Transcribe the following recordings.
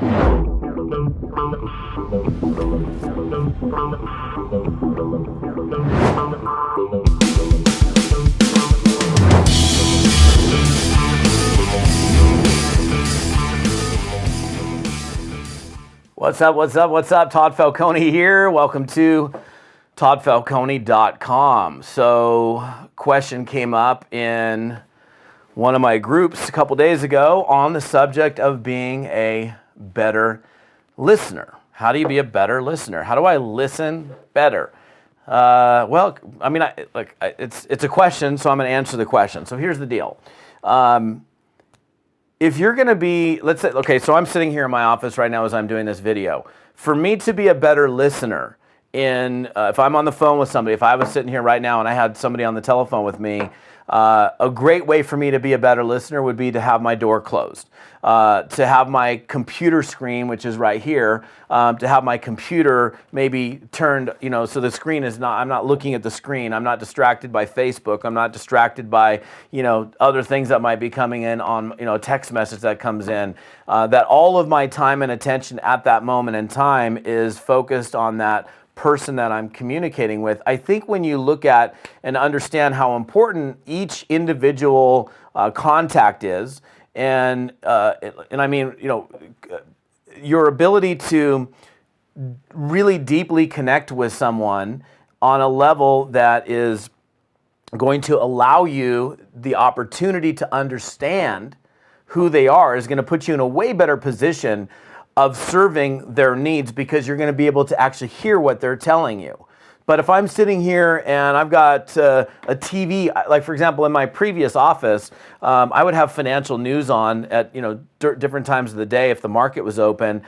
What's up? Todd Falcone here. Welcome to toddfalcone.com. So, question came up in one of my groups a couple days ago on the subject of being a better listener. How do you be a better listener? How do I listen better? It's a question, so I'm going to answer the question. So here's the deal. If you're going to be, let's say, okay, so I'm sitting here in my office right now as I'm doing this video. For me to be a better listener if I'm on the phone with somebody, if I was sitting here right now and I had somebody on the telephone with me, a great way for me to be a better listener would be to have my door closed, to have my computer screen, which is right here, to have my computer maybe turned, so the screen is not, I'm not looking at the screen. I'm not distracted by Facebook. I'm not distracted by, other things that might be coming in on, a text message that comes in, that all of my time and attention at that moment in time is focused on that person that I'm communicating with. I think when you look at and understand how important each individual contact is, and I mean, your ability to really deeply connect with someone on a level that is going to allow you the opportunity to understand who they are is going to put you in a way better position of serving their needs, because you're going to be able to actually hear what they're telling you. But if I'm sitting here and I've got a TV, like for example, in my previous office, I would have financial news on at different times of the day if the market was open.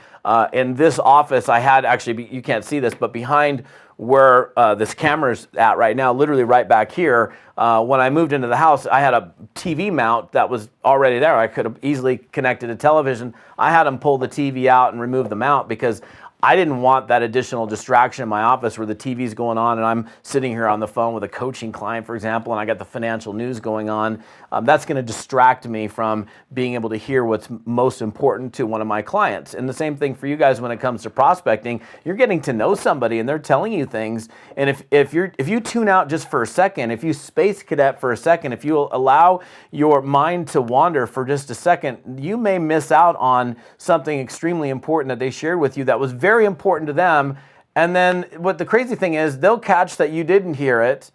In this office, I had actually, you can't see this, but behind where this camera's at right now, literally right back here, when I moved into the house, I had a TV mount that was already there. I could have easily connected a television. I had them pull the TV out and remove the mount because I didn't want that additional distraction in my office where the TV's going on and I'm sitting here on the phone with a coaching client, for example, and I got the financial news going on. That's going to distract me from being able to hear what's most important to one of my clients. And the same thing for you guys when it comes to prospecting. You're getting to know somebody and they're telling you things. And if you tune out just for a second, if you space cadet for a second, if you allow your mind to wander for just a second, you may miss out on something extremely important that they shared with you that was very important to them. And then what the crazy thing is, they'll catch that you didn't hear it,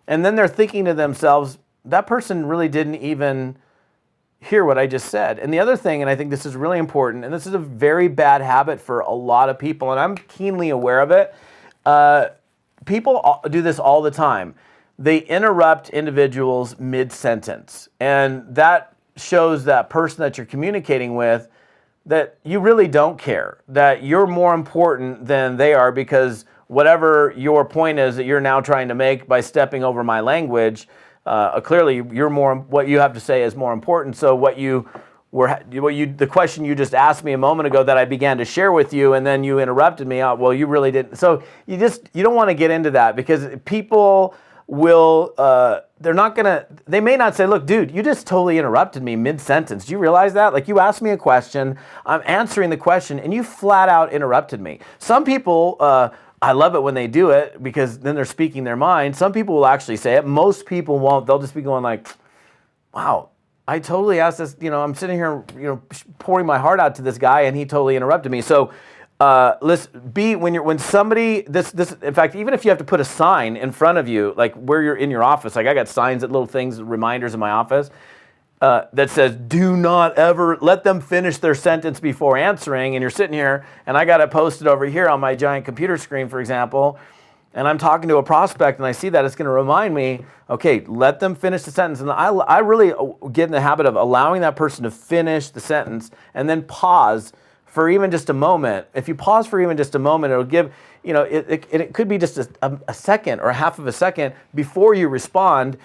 and then they're thinking to themselves, that person really didn't even hear what I just said. And the other thing, and I think this is really important, and this is a very bad habit for a lot of people, and I'm keenly aware of it. People do this all the time. They interrupt individuals mid-sentence, and that shows that person that you're communicating with that you really don't care, that you're more important than they are, because whatever your point is that you're now trying to make by stepping over my language, clearly what you have to say is more important. So the question you just asked me a moment ago that I began to share with you, and then you interrupted me. Well, you really didn't. So you don't want to get into that, because people will, they may not say, look, dude, you just totally interrupted me mid-sentence. Do you realize that? Like, you asked me a question, I'm answering the question, and you flat out interrupted me. Some people, I love it when they do it, because then they're speaking their mind. Some people will actually say it. Most people won't. They'll just be going like, wow, I totally asked this, I'm sitting here, pouring my heart out to this guy, and he totally interrupted me. So, when somebody, in fact, even if you have to put a sign in front of you, like where you're in your office, like I got signs, little things, reminders in my office, that says, do not ever let them finish their sentence before answering. And you're sitting here, and I got it posted over here on my giant computer screen, for example, and I'm talking to a prospect and I see that, it's going to remind me, okay, let them finish the sentence. And I really get in the habit of allowing that person to finish the sentence and then pause for even just a moment. If you pause for even just a moment, it'll give, it could be just a second or half of a second before you respond.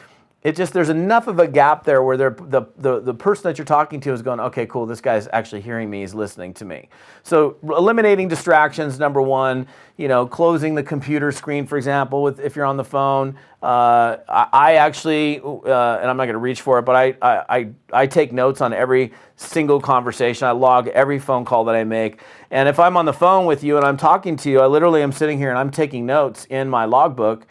there's enough of a gap there where the person that you're talking to is going, okay, cool, this guy's actually hearing me, he's listening to me. So eliminating distractions, number one, closing the computer screen, for example, if you're on the phone. I actually, and I'm not going to reach for it, but I take notes on every single conversation. I log every phone call that I make. And if I'm on the phone with you and I'm talking to you, I literally am sitting here and I'm taking notes in my logbook.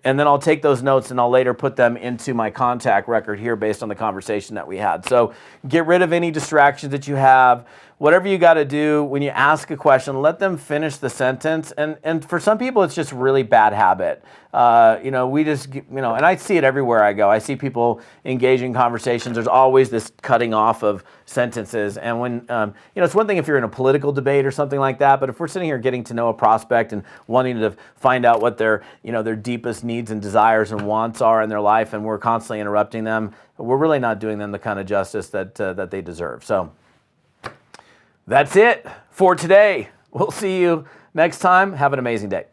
And then I'll take those notes and I'll later put them into my contact record here based on the conversation that we had. So get rid of any distractions that you have. Whatever you got to do when you ask a question, let them finish the sentence. And for some people, it's just really bad habit. We just, and I see it everywhere I go. I see people engaging conversations. There's always this cutting off of sentences. And when, it's one thing if you're in a political debate or something like that, but if we're sitting here getting to know a prospect and wanting to find out what their deepest needs and desires and wants are in their life, and we're constantly interrupting them, we're really not doing them the kind of justice that they deserve. So that's it for today. We'll see you next time. Have an amazing day.